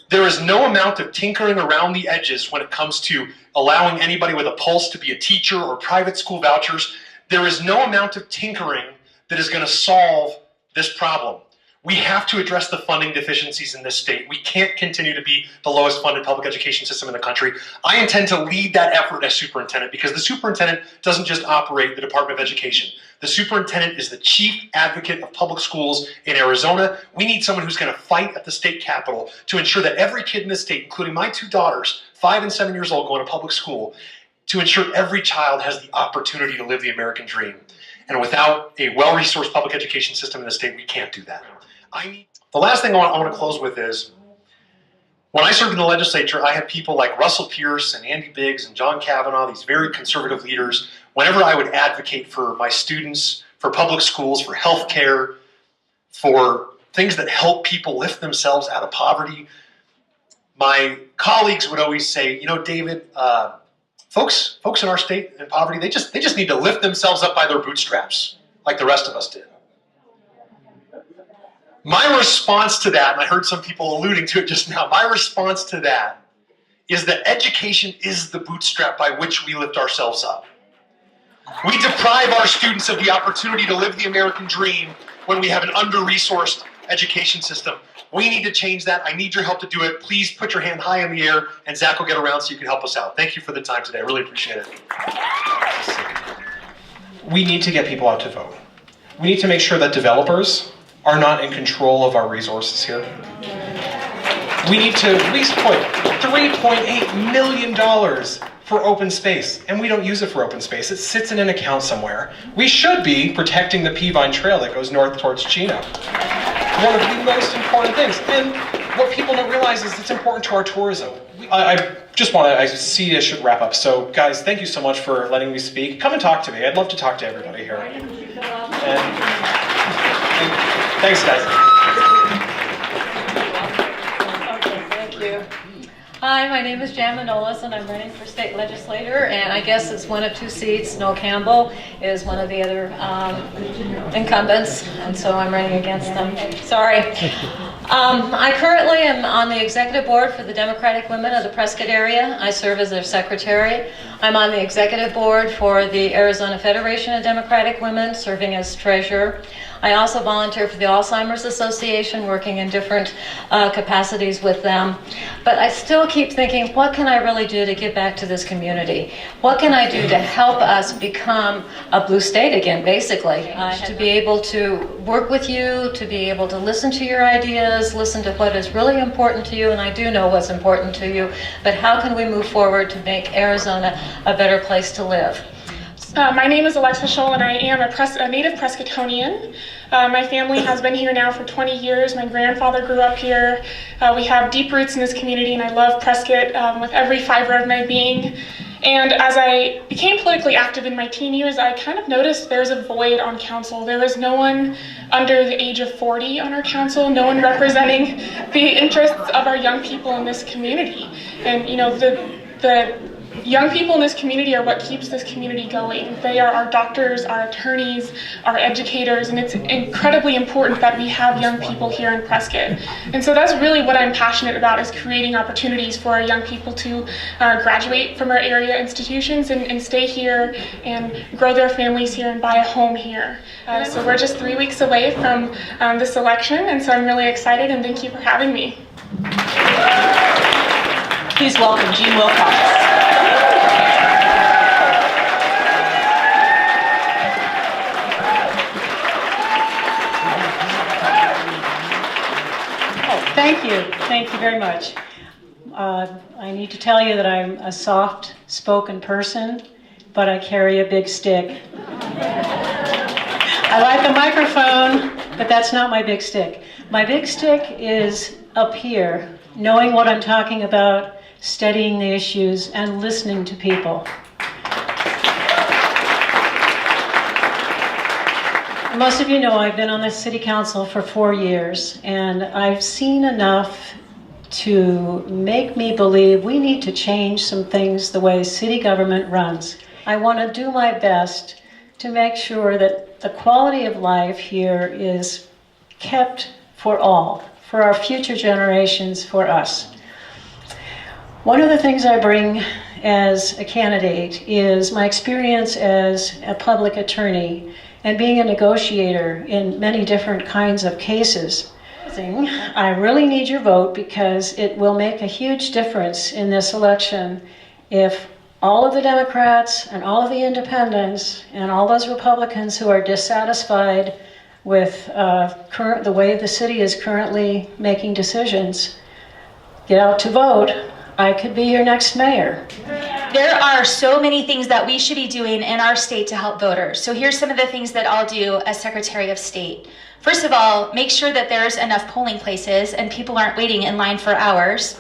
There is no amount of tinkering around the edges when it comes to allowing anybody with a pulse to be a teacher or private school vouchers. There is no amount of tinkering that is going to solve this problem. We have to address the funding deficiencies in this state. We can't continue to be the lowest funded public education system in the country. I intend to lead that effort as superintendent because the superintendent doesn't just operate the Department of Education. The superintendent is the chief advocate of public schools in Arizona. We need someone who's going to fight at the state capitol to ensure that every kid in the state, including my two daughters, 5 and 7 years old, going to public school, to ensure every child has the opportunity to live the American dream. And without a well-resourced public education system in the state, we can't do that. The last thing I want to close with is, when I served in the legislature, I had people like Russell Pierce and Andy Biggs and John Kavanaugh, these very conservative leaders. Whenever I would advocate for my students, for public schools, for health care, for things that help people lift themselves out of poverty, my colleagues would always say, you know, David, folks in our state in poverty, they just need to lift themselves up by their bootstraps, like the rest of us did. My response to that, and I heard some people alluding to it just now, my response to that is that education is the bootstrap by which we lift ourselves up. We deprive our students of the opportunity to live the American dream when we have an under-resourced education system. We need to change that. I need your help to do it. Please put your hand high in the air, and Zach will get around so you can help us out. Thank you for the time today. I really appreciate it. We need to get people out to vote. We need to make sure that developers are not in control of our resources here. We need to at least put $3.8 million for open space, and we don't use it for open space. It sits in an account somewhere. We should be protecting the Peavine Trail that goes north towards Chino. One of the most important things. And what people don't realize is it's important to our tourism. I see I should wrap up. So guys, thank you so much for letting me speak. Come and talk to me. I'd love to talk to everybody here. And thanks, guys. Okay, thank you. Hi, my name is Jan Manolis, and I'm running for state legislator, and I guess it's one of two seats. Noel Campbell is one of the other incumbents, and so I'm running against them. Sorry. I currently am on the executive board for the Democratic Women of the Prescott area. I serve as their secretary. I'm on the executive board for the Arizona Federation of Democratic Women, serving as treasurer. I also volunteer for the Alzheimer's Association, working in different capacities with them. But I still keep thinking, what can I really do to give back to this community? What can I do to help us become a blue state again, basically? To be able to work with you, to be able to listen to your ideas, listen to what is really important to you, and I do know what's important to you, but how can we move forward to make Arizona a better place to live? My name is Alexa Scholl, and I am a native Prescottonian. My family has been here now for 20 years. My grandfather grew up here. We have deep roots in this community, and I love Prescott with every fiber of my being. And as I became politically active in my teen years, I kind of noticed there's a void on council. There was no one under the age of 40 on our council, no one representing the interests of our young people in this community. And you know, the young people in this community are what keeps this community going. They are our doctors, our attorneys, our educators, and it's incredibly important that we have young people here in Prescott. And so that's really what I'm passionate about, is creating opportunities for our young people to graduate from our area institutions and stay here and grow their families here and buy a home here. So we're just 3 weeks away from this election, and so I'm really excited, and thank you for having me. Please welcome Jean Wilcox. Thank you very much. I need to tell you that I'm a soft-spoken person, but I carry a big stick. I like a microphone, but that's not my big stick. My big stick is up here, knowing what I'm talking about, studying the issues, and listening to people. Most of you know I've been on the city council for 4 years, and I've seen enough to make me believe we need to change some things the way city government runs. I want to do my best to make sure that the quality of life here is kept for all, for our future generations, for us. One of the things I bring as a candidate is my experience as a public attorney and being a negotiator in many different kinds of cases. I really need your vote because it will make a huge difference in this election if all of the Democrats and all of the independents and all those Republicans who are dissatisfied with the way the city is currently making decisions get out to vote. I could be your next mayor. There are so many things that we should be doing in our state to help voters. So here's some of the things that I'll do as Secretary of State. First of all, make sure that there's enough polling places and people aren't waiting in line for hours.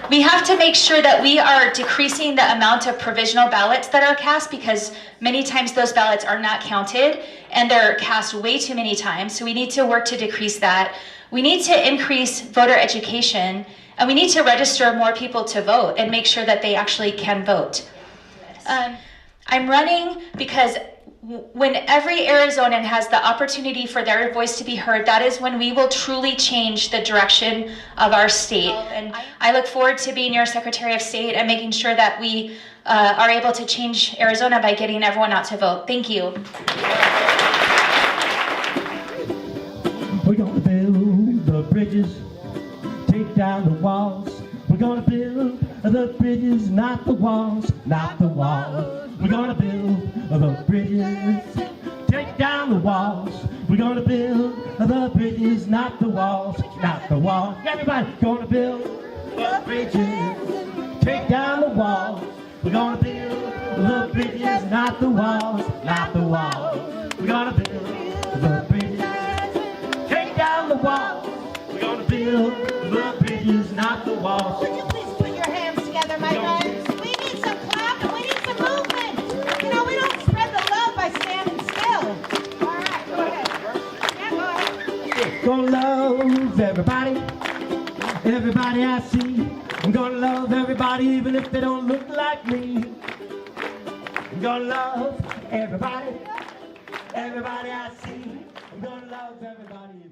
We have to make sure that we are decreasing the amount of provisional ballots that are cast because many times those ballots are not counted and they're cast way too many times. So we need to work to decrease that. We need to increase voter education. And we need to register more people to vote and make sure that they actually can vote. I'm running because when every Arizonan has the opportunity for their voice to be heard, that is when we will truly change the direction of our state. And I look forward to being your Secretary of State and making sure that we are able to change Arizona by getting everyone out to vote. Thank you. We're gonna build the bridges, take down the walls. We're gonna build the bridges, not the walls, not the walls. We're gonna build the bridges, take down the walls. We're gonna build the bridges, not the walls, not the walls. Everybody gonna build the bridges, take down the walls. We're gonna build the bridges, not the walls, not the walls. We're gonna build the bridges, take down the walls. We're gonna build the bridges, not the walls. Would you please put your hands together, my friends? We need some clap and we need some movement. You know, we don't spread the love by standing still. All right, go ahead. Yeah, go ahead. Gonna love everybody, everybody I see. I'm gonna love everybody even if they don't look like me. I'm gonna love everybody, everybody I see. I'm gonna love everybody.